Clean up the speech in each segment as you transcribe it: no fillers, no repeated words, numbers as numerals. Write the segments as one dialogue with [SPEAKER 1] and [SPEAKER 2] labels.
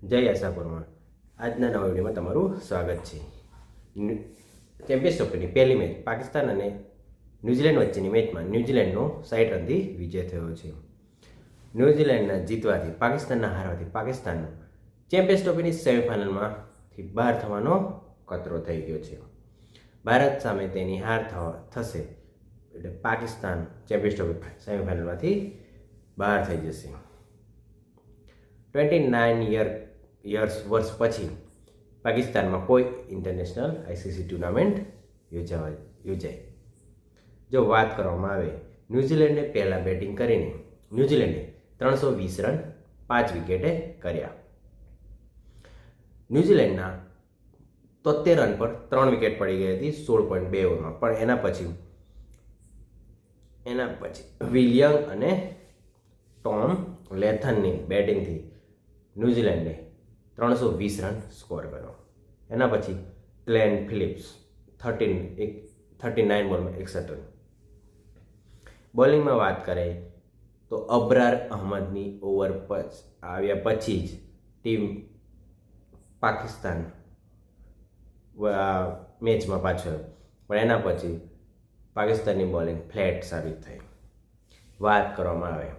[SPEAKER 1] જય આશાપુરમાં આજના નવા વિડીયોમાં તમારું સ્વાગત છે. ચેમ્પિયન્સ ટ્રોફીની પહેલી મેચ પાકિસ્તાન અને ન્યૂઝીલેન્ડ વચ્ચેની મેચમાં ન્યૂઝીલેન્ડનો 60 રનથી વિજય થયો છે. ન્યૂઝીલેન્ડના જીતવાથી પાકિસ્તાનના હારવાથી પાકિસ્તાનનો ચેમ્પિયન્સ ટ્રોફીની સેમિફાઇનલમાંથી બહાર થવાનો ખતરો થઈ ગયો છે. ભારત સામે તેની હાર થશે એટલે પાકિસ્તાન ચેમ્પિયન્સ ટ્રોફી સેમિફાઇનલમાંથી બહાર થઈ જશે. 29 વર્ષ પછી પાકિસ્તાનમાં કોઈ ઇન્ટરનેશનલ આઈસીસી ટુર્નામેન્ટ યોજાય. જો વાત કરવામાં આવે, ન્યૂઝીલેન્ડે પહેલાં બેટિંગ કરીને ન્યૂઝીલેન્ડે 320 રન 5 વિકેટે કર્યા. ન્યૂઝીલેન્ડના 73 રન પર 3 વિકેટ પડી ગઈ હતી 16.2 ઓવરમાં. પણ એના પછી વિલિયમ અને ટોમ લેથનની બેટિંગથી ન્યૂઝીલેન્ડે 320 રન સ્કોર કર્યો. એના પછી ગ્લેન ફિલિપ્સ 39 બોલમાં 61 રન. બોલિંગમાં વાત કરીએ તો અબરાર અહમદની ઓવર આવ્યા પછી જ ટીમ પાકિસ્તાન મેચમાં પાછળ, પણ એના પછી પાકિસ્તાનની બોલિંગ ફ્લેટ સાબિત થઈ. વાત કરવામાં આવે,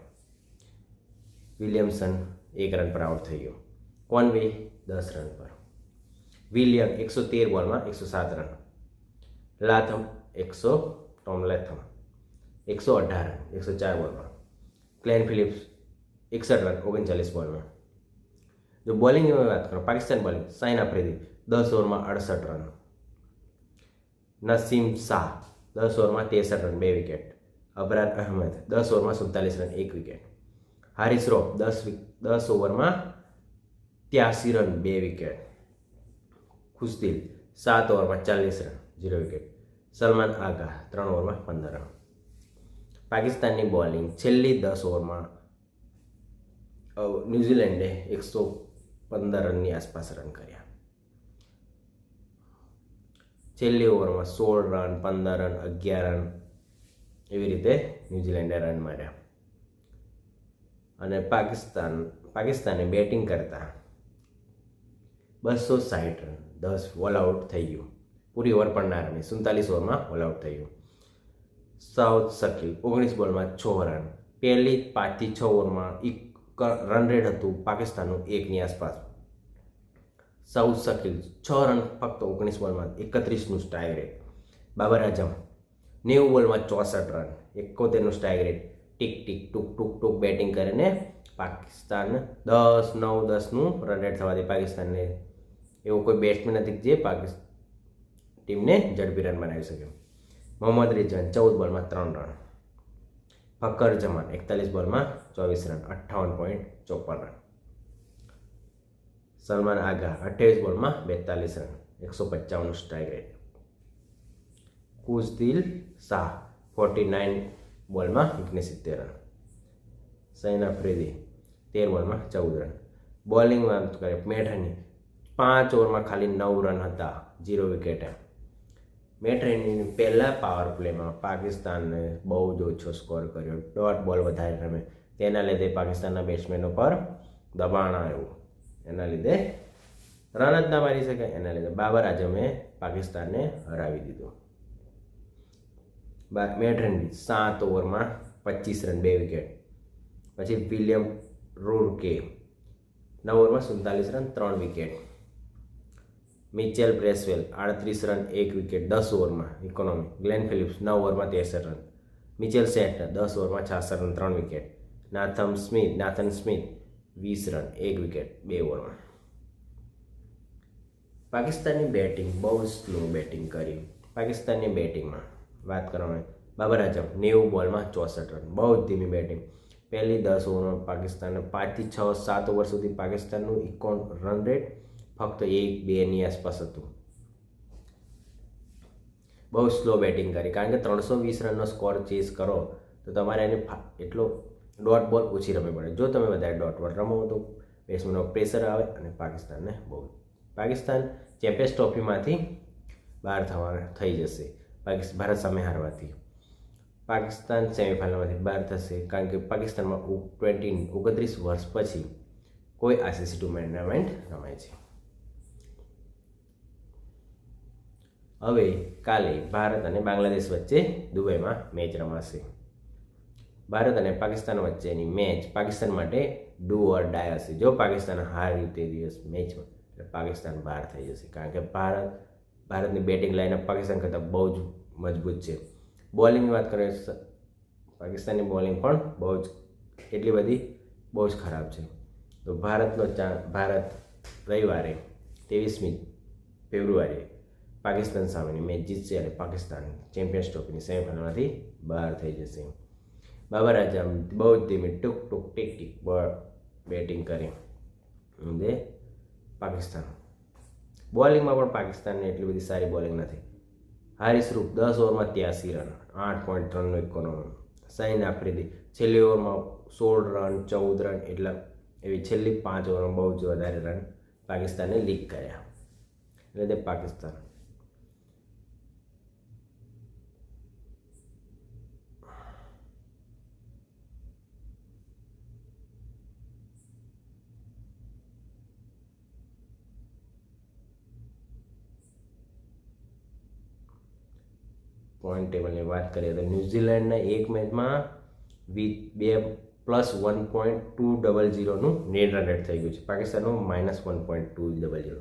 [SPEAKER 1] વિલિયમસન 1 રન પર આઉટ થઈ ગયો. કોનવે 10 રન પર. વિલિયમ 113 બોલમાં 107 રન. ટોમ લેથમ 118 રન 104 બોલમાં. ગ્લેન ફિલિપ્સ 61 રન 39 બોલમાં. જો બોલિંગની વાત કરો, પાકિસ્તાન બોલિંગ સાઇન આફ્રિદી 10 ઓવરમાં 68 રન. નસીમ શાહ 10 ઓવરમાં 63 રન 2 વિકેટ. અબરાર અહમદ 10 ઓવરમાં 47 રન 1 વિકેટ. હારિસ રોફ 10 ઓવરમાં 83 રન 2 વિકેટ. ખુશદિલ 7 ઓવરમાં 40 રન 0 વિકેટ. સલમાન આગા 3 ઓવરમાં 15 રન. પાકિસ્તાનની બોલિંગ છેલ્લી 10 ઓવરમાં ન્યૂઝીલેન્ડે 115 રનની આસપાસ રન કર્યા. છેલ્લી ઓવરમાં 16 રન 15 રન 11 રન એવી રીતે ન્યૂઝીલેન્ડે રન માર્યા. અને પાકિસ્તાને બેટિંગ કરતા 260 રન 10 ઓલ આઉટ થઈ ગયું. પૂરી ઓવર પણ ના રમી, 47 ઓવરમાં ઓલ આઉટ થઈ ગયું. સાઉથ શકીલ 19 બોલમાં 6 રન. પહેલી 5 થી 6 ઓવરમાં રન રેટ હતું પાકિસ્તાનનું 1ની આસપાસ. સાઉથ શકીલ 6 રન ફક્ત 19 બોલમાં 31નું સ્ટ્રાઇક રેટ. બાબર આઝમ 90 બોલમાં 64 રન 71નું સ્ટ્રાઇક રેટ. ટીક ટીક ટૂક ટૂક ટૂક બેટિંગ કરીને પાકિસ્તાન 10-9-10નું રન રેટ થવાથી પાકિસ્તાનને એવું કોઈ બેટ્સમેન નથી જે ટીમને ઝડપી રન બનાવી શકે. મોહમ્મદ રિઝવાન 14 બોલમાં 3 રન. ફકર જમાન 41 બોલમાં 24 રન 58.54 રન. સલમાન આગા 28 બોલમાં 42 રન 155નું સ્ટ્રાઇક રેટ. ખુશદિલ શાહ 49 બોલમાં 69 રન. સૈન આફ્રિદી 13 બોલમાં 14 રન. બોલિંગમાં કરે મેઠાની 5 ઓવરમાં ખાલી 9 રન હતા 0 વિકેટે. મેટ્રેનીની પહેલા પાવર પ્લેમાં પાકિસ્તાનને બહુ જ ઓછો સ્કોર કર્યો. ડોટ બોલ વધારે રમે, તેના લીધે પાકિસ્તાનના બેટ્સમેનો પર દબાણ આવ્યું. એના લીધે રન જ ના મારી શકે. એના લીધે બાબર આઝમે પાકિસ્તાનને હરાવી દીધું. મેટ્રેની 7 ઓવરમાં 25 રન 2 વિકેટ. પછી વિલિયમ રૂરકે 9 ઓવરમાં 47 run 3 wicket. Mitchell Bracewell 38 run 1 wicket 10 ઓવરમાં ઇકોનોમી. ગ્લેન ફિલિપ્સ 9 ઓવરમાં 63 રન. મિચેલ સેટનર 10 ઓવરમાં 66 run 3 wicket. Nathan Smith 20 run 1 wicket 2 ઓવરમાં. પાકિસ્તાનની બેટિંગ બહુ સ્લો બેટિંગ કરી. પાકિસ્તાનની બેટિંગમાં વાત કરવામાં બાબર આઝમ 90 બોલમાં 64 રન, બહુ જ ધીમી બેટિંગ. પહેલી 10 ઓવરમાં પાકિસ્તાનને 5 થી 6 7 ઓવર સુધી પાકિસ્તાનનું રન રેટ ફક્ત 1-2ની આસપાસ હતું. બહુ સ્લો બેટિંગ કરી, કારણ કે 320 રનનો સ્કોર ચેસ કરો તો તમારે એને એટલો ડોટ બોલ ઓછી રમવી પડે. જો તમે વધારે ડોટ બોલ રમો તો બેટ્સમેનનો પ્રેશર આવે અને પાકિસ્તાન ચેમ્પિયન્સ ટ્રોફીમાંથી બહાર થઈ જશે ભારત સામે હારવાથી. પાકિસ્તાન સેમિફાઇનલમાંથી બહાર થશે, કારણ કે પાકિસ્તાનમાં 29 વર્ષ પછી કોઈ આઈસીસી ટુર્નામેન્ટ રમાય છે. હવે કાલે ભારત અને બાંગ્લાદેશ વચ્ચે દુબઈમાં મેચ રમાશે. ભારત અને પાકિસ્તાન વચ્ચેની મેચ પાકિસ્તાન માટે ડુ ઓર ડાય હશે. જો પાકિસ્તાન હાર્યું તે દિવસ મેચમાં એટલે પાકિસ્તાન બહાર થઈ જશે, કારણ કે ભારતની બેટિંગ લાઇનઅપ પાકિસ્તાન કરતાં બહુ જ મજબૂત છે. બોલિંગની વાત કરીએ, પાકિસ્તાનની બોલિંગ પણ એટલી બધી બહુ જ ખરાબ છે. તો ભારત રવિવારે 23મી ફેબ્રુઆરીએ પાકિસ્તાન સામેની મેચ જીતશે અને પાકિસ્તાન ચેમ્પિયન્સ ટ્રોફીની સેમીફાઇનલમાંથી બહાર થઈ જશે. બાબર આઝમ બહુ જ ધીમી ટૂંક ટીક ટીક બેટિંગ કરી દે પાકિસ્તાન. બોલિંગમાં પણ પાકિસ્તાનની એટલી બધી સારી બોલિંગ નથી. હારિસ રૂફ 10 ઓવરમાં 83 રન, 8.3નો ઇકોનોમી. શાહીન આફ્રિદી છેલ્લી ઓવરમાં 16 રન, 14 રન, એટલા એવી છેલ્લી 5 ઓવરમાં બહુ જ વધારે રન પાકિસ્તાને લીક કર્યા. એટલે તે પાકિસ્તાન પોઈન્ટ ટેબલની વાત કરીએ તો ન્યૂઝીલેન્ડના એક મેચમાં 2+1.200નું નેટ રન રેટ થઈ ગયું છે. પાકિસ્તાનનું -1.200.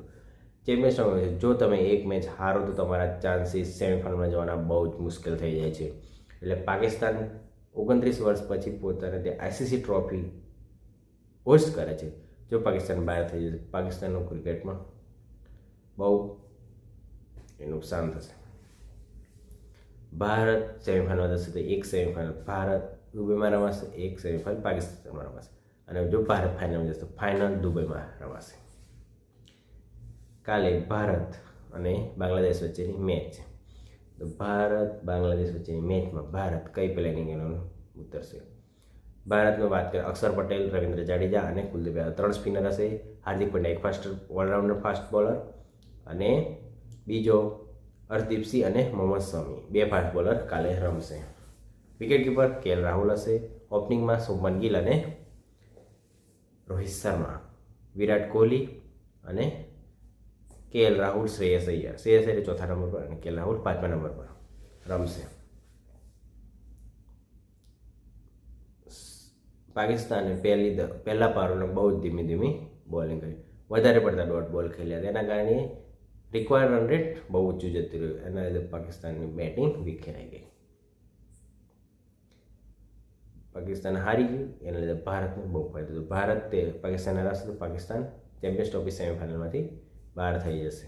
[SPEAKER 1] ચેમ્પિયન્સ ટ્રોફી જો તમે એક મેચ હારો તો તમારા ચાન્સીસ સેમીફાઇનલમાં જવાના બહુ જ મુશ્કેલ થઈ જાય છે. એટલે પાકિસ્તાન 29 વર્ષ પછી પોતાને તે આઈસીસી ટ્રોફી હોસ્ટ કરે છે. જો પાકિસ્તાન બહાર થઈ જશે, પાકિસ્તાનનું ક્રિકેટમાં બહુ નુકસાન થશે. ભારત સેમીફાઇનલમાં જશે તો એક સેમીફાઇનલ ભારત દુબઈમાં રમાશે, એક સેમીફાઇનલ પાકિસ્તાનમાં રમાશે, અને જો ભારત ફાઇનલમાં જશે તો ફાઇનલ દુબઈમાં રમાશે. કાલે ભારત અને બાંગ્લાદેશ વચ્ચેની મેચ. તો ભારત બાંગ્લાદેશ વચ્ચેની મેચમાં ભારત કઈ પ્લેનિંગ એનું ઉતરશે? ભારતની વાત કરીએ, અક્ષર પટેલ, રવિન્દ્ર જાડેજા અને કુલદીપ યાદવ 3 સ્પિનર હશે. હાર્દિક પંડ્યા એક ફાસ્ટ ઓલરાઉન્ડર ફાસ્ટ બોલર, અને બીજો હર્ષદીપસિંહ અને મોહમ્મદ શમી 2 ફાસ્ટ બોલર કાલે રમશે. વિકેટ કીપર કેએલ રાહુલ હશે. ઓપનિંગમાં શુભમન ગિલ અને રોહિત શર્મા, વિરાટ કોહલી અને કેએલ રાહુલ, શ્રેયસ અય્યર 4થા નંબર પર અને કેએલ રાહુલ 5મા નંબર પર રમશે. પાકિસ્તાને પહેલા પારોને બહુ જ ધીમી બોલિંગ કરી, વધારે પડતા ડોટ બોલ ખેલ્યા. તેના કારણે રિક્વાયર્ડ રન રેટ બહુ ઊંચું જતું રહ્યું. એના લીધે પાકિસ્તાનની બેટિંગ વિખેરાઈ ગઈ. પાકિસ્તાન હારી ગયું, એના લીધે ભારતને બહુ ફાયદો થયો. ભારત પાકિસ્તાનને હરાવશે તો પાકિસ્તાન ચેમ્પિયન્સ ટ્રોફી સેમીફાઇનલમાંથી બહાર થઈ જશે.